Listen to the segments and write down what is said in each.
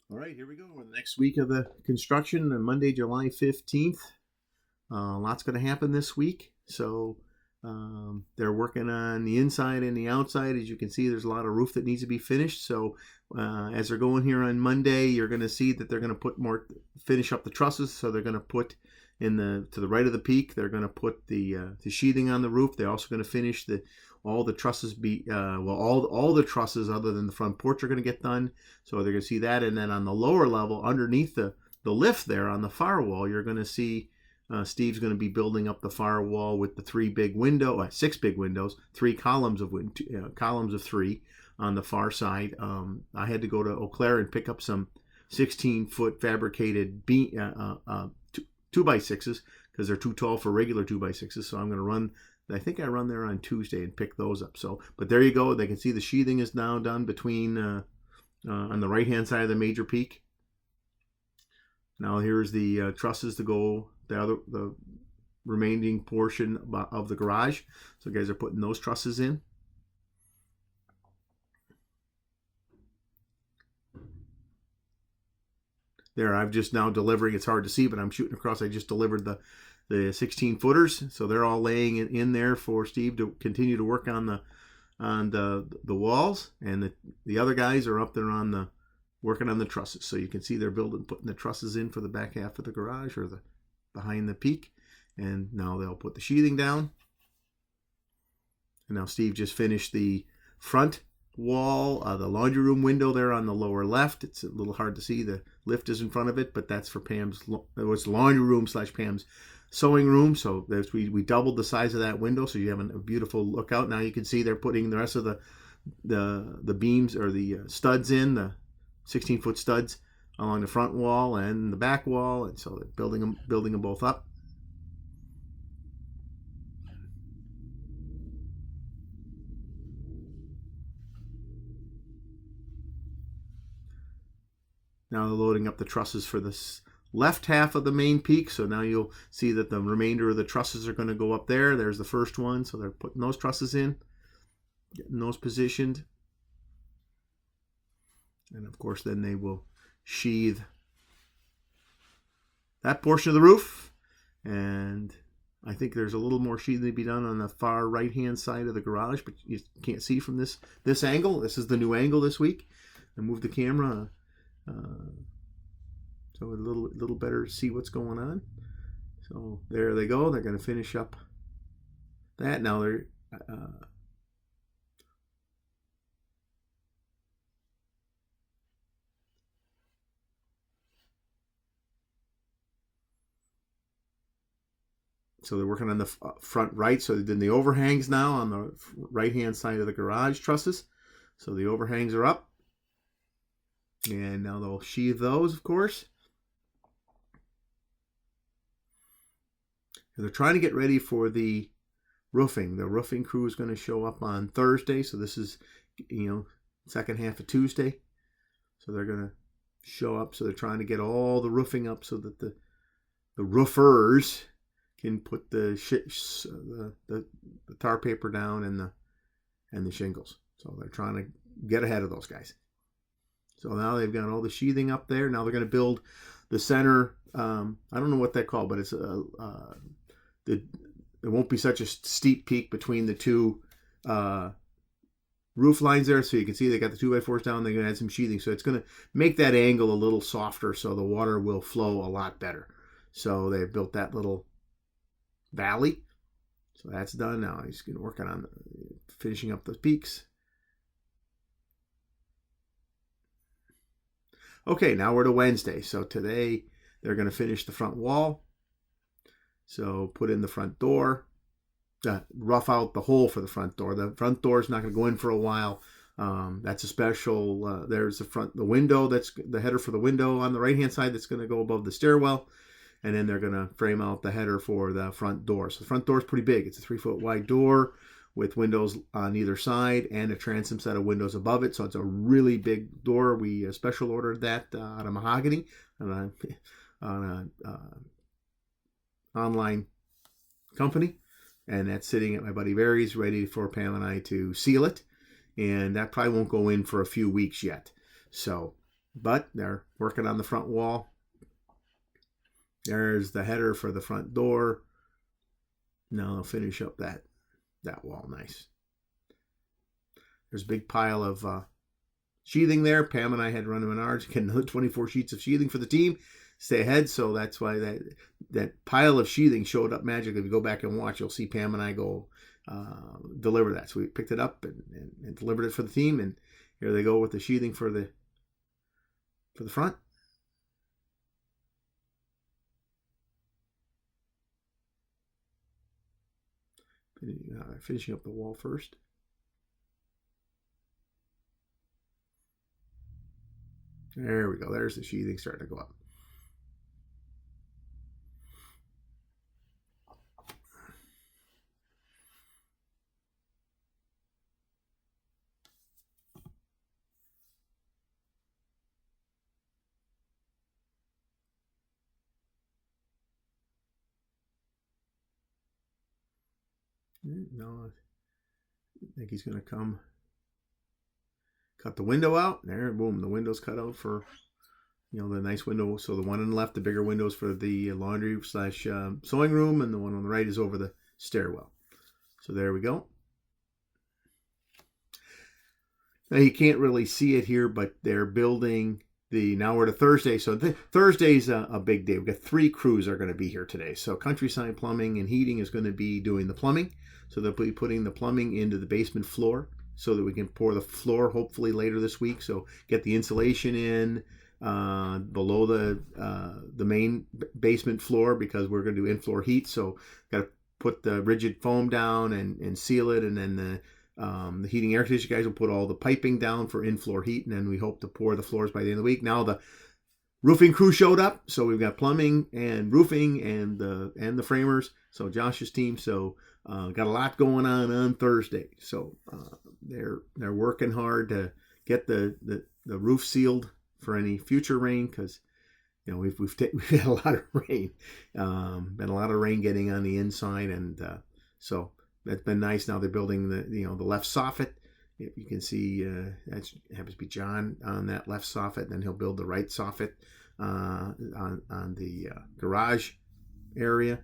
All right, here we go. We're the next week of the construction on Monday, July 15th. Lots going to happen this week. So they're working on the inside and the outside. As you can see, there's a lot of roof that needs to be finished. So as they're going here on Monday, you're going to see that they're going to finish up the trusses. So they're going to put to the right of the peak, they're going to put the sheathing on the roof. They're also going to finish all the trusses all the trusses other than the front porch are going to get done. So they're going to see that. And then on the lower level, underneath the lift there on the firewall, you're going to see Steve's going to be building up the firewall with the six big windows, three columns of three on the far side. I had to go to Eau Claire and pick up some 16-foot fabricated 2x6s because they're too tall for regular 2x6s. So I'm going to run. I think I run there on Tuesday and pick those up. So, but there you go. They can see the sheathing is now done between on the right-hand side of the major peak. Now here's the trusses to go the remaining portion of the garage. So guys are putting those trusses in. There, I've just now delivering. It's hard to see, but I'm shooting across. I just delivered the 16 footers, so they're all laying in there for Steve to continue to work on the walls, and the other guys are up there working on the trusses. So you can see they're putting the trusses in for the back half of the garage or the behind the peak, and now they'll put the sheathing down. And now Steve just finished the front wall, the laundry room window there on the lower left. It's a little hard to see. The lift is in front of it, but that's for it's laundry room / Pam's sewing room. So we doubled the size of that window, so you have a beautiful lookout. Now you can see they're putting the rest of the beams or the studs in, the 16-foot studs along the front wall and the back wall, and so they're building them both up. Now they're loading up the trusses for this left half of the main peak. So now you'll see that the remainder of the trusses are going to go up there. There's the first one. So they're putting those trusses in, getting those positioned. And of course, then they will sheathe that portion of the roof. And I think there's a little more sheathing to be done on the far right-hand side of the garage, but you can't see from this angle. This is the new angle this week. I moved the camera so a little better to see what's going on. So there they go. They're going to finish up that. Now they're so they're working on the front right. So then the overhangs now on the right-hand side of the garage trusses. So the overhangs are up. And now they'll sheathe those, of course. And they're trying to get ready for the roofing. The roofing crew is going to show up on Thursday. So this is, second half of Tuesday. So they're going to show up. So they're trying to get all the roofing up so that the roofers can put the tar paper down and the shingles. So they're trying to get ahead of those guys. So now they've got all the sheathing up there. Now they're going to build the center. I don't know what they call, but it's there won't be such a steep peak between the two roof lines there. So you can see they got the 2x4s down. They're going to add some sheathing, so it's going to make that angle a little softer, so the water will flow a lot better. So they've built that little valley. So that's done. Now he's going to work on finishing up the peaks. Okay, now we're to Wednesday. So today they're going to finish the front wall. So put in the front door, rough out the hole for the front door. The front door is not going to go in for a while. That's a special, there's the window, that's the header for the window on the right-hand side that's going to go above the stairwell. And then they're going to frame out the header for the front door. So the front door is pretty big. It's a 3-foot wide door with windows on either side and a transom set of windows above it. So it's a really big door. We special ordered that out of mahogany on an online company. And that's sitting at my buddy Barry's, ready for Pam and I to seal it. And that probably won't go in for a few weeks yet. So but they're working on the front wall. There's the header for the front door. Now they'll finish up that wall. Nice. There's a big pile of sheathing there. Pam and I had run to Menards, get another 24 sheets of sheathing for the team. Stay ahead, so that's why that pile of sheathing showed up magically. If you go back and watch, you'll see Pam and I go deliver that. So we picked it up and delivered it for the team, and here they go with the sheathing for the front. Finishing up the wall first. There we go. There's the sheathing starting to go up. No, I think he's going to come cut the window out. There, boom, the window's cut out for, the nice window. So the one on the left, the bigger windows for the laundry / sewing room, and the one on the right is over the stairwell. So there we go. Now you can't really see it here, but they're building now we're to Thursday. So Thursday's a big day. We've got 3 crews are going to be here today. So Countryside Plumbing and Heating is going to be doing the plumbing. So they'll be putting the plumbing into the basement floor so that we can pour the floor hopefully later this week. So get the insulation in below the main basement floor, because we're going to do in-floor heat. So got to put the rigid foam down and seal it, and then the heating air conditioning guys will put all the piping down for in-floor heat, and then we hope to pour the floors by the end of the week. Now the roofing crew showed up, so we've got plumbing and roofing and the framers. So Josh's team. So got a lot going on Thursday. So they're working hard to get the roof sealed for any future rain, because we've had a lot of rain, been a lot of rain getting on the inside, and so that's been nice. Now they're building the left soffit. You can see that happens to be John on that left soffit, and then he'll build the right soffit on the garage area.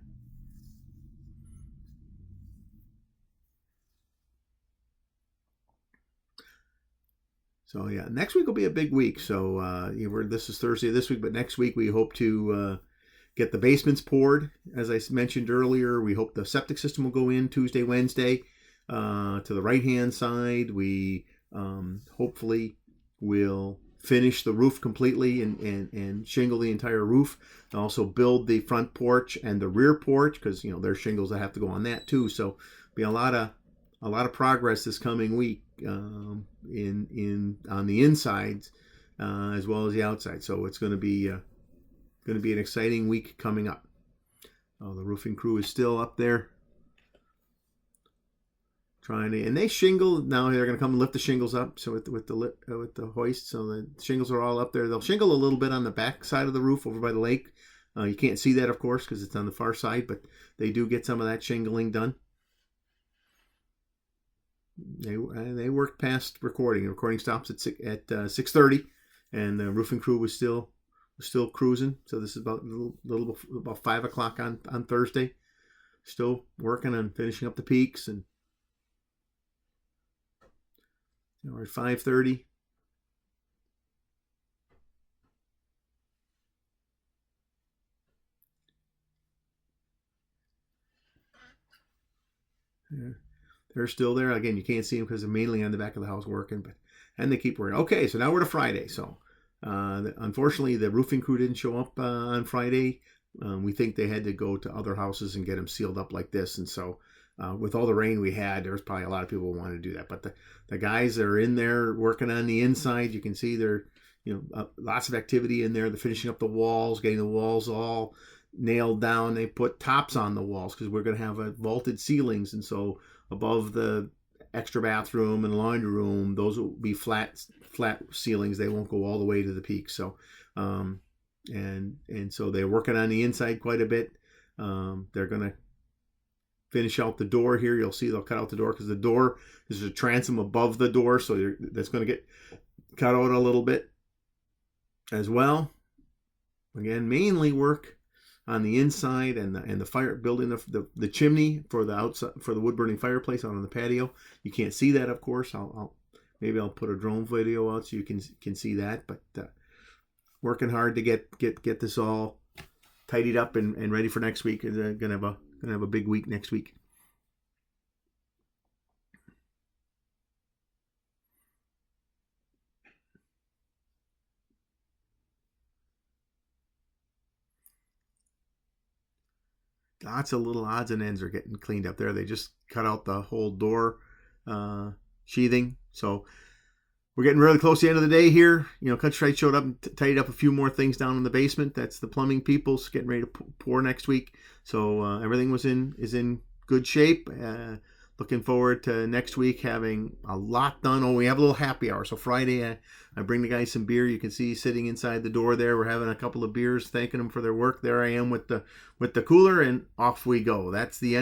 So yeah, next week will be a big week. So this is Thursday this week, but next week we hope to get the basements poured. As I mentioned earlier, we hope the septic system will go in Tuesday, Wednesday to the right-hand side. We hopefully will finish the roof completely and shingle the entire roof. And also build the front porch and the rear porch, because there's shingles that have to go on that too. So be a lot of progress this coming week on the insides as well as the outside. So it's going to be an exciting week coming up. The roofing crew is still up there and they shingle. Now they're going to come and lift the shingles up. So with the hoist, so the shingles are all up there. They'll shingle a little bit on the back side of the roof over by the lake. You can't see that, of course, because it's on the far side, but they do get some of that shingling done. They worked past recording. The recording stops at 6:30, and the roofing crew was still cruising. So this is about about 5 o'clock on Thursday. Still working on finishing up the peaks, and we're at 5:30. Yeah. They're still there. Again, you can't see them because they're mainly on the back of the house working, and they keep working. Okay, so now we're to Friday. So unfortunately, the roofing crew didn't show up on Friday. We think they had to go to other houses and get them sealed up like this. And so with all the rain we had, there was probably a lot of people who wanted to do that. But the guys that are in there working on the inside, you can see they're, lots of activity in there. They're finishing up the walls, getting the walls all nailed down. They put tops on the walls because we're going to have vaulted ceilings. And so above the extra bathroom and laundry room, those will be flat ceilings. They won't go all the way to the peak. So and so they're working on the inside quite a bit. They're going to finish out the door here. You'll see they'll cut out the door because the door is a transom above the door, so that's going to get cut out a little bit. as well. Again, mainly work on the inside and the fire, building the chimney for the outside, for the wood burning fireplace out on the patio. You can't see that, of course. Maybe I'll put a drone video out so you can see that. But working hard to get this all tidied up and ready for next week. Gonna have a big week next week. Lots of little odds and ends are getting cleaned up there. They just cut out the whole door sheathing. So we're getting really close to the end of the day here. Countryside showed up and tidied up a few more things down in the basement. That's the plumbing people's getting ready to pour next week. So everything is in good shape. Looking forward to next week having a lot done. Oh, we have a little happy hour. So Friday, I bring the guys some beer. You can see sitting inside the door there. We're having a couple of beers, thanking them for their work. There I am with the cooler, and off we go. That's the end.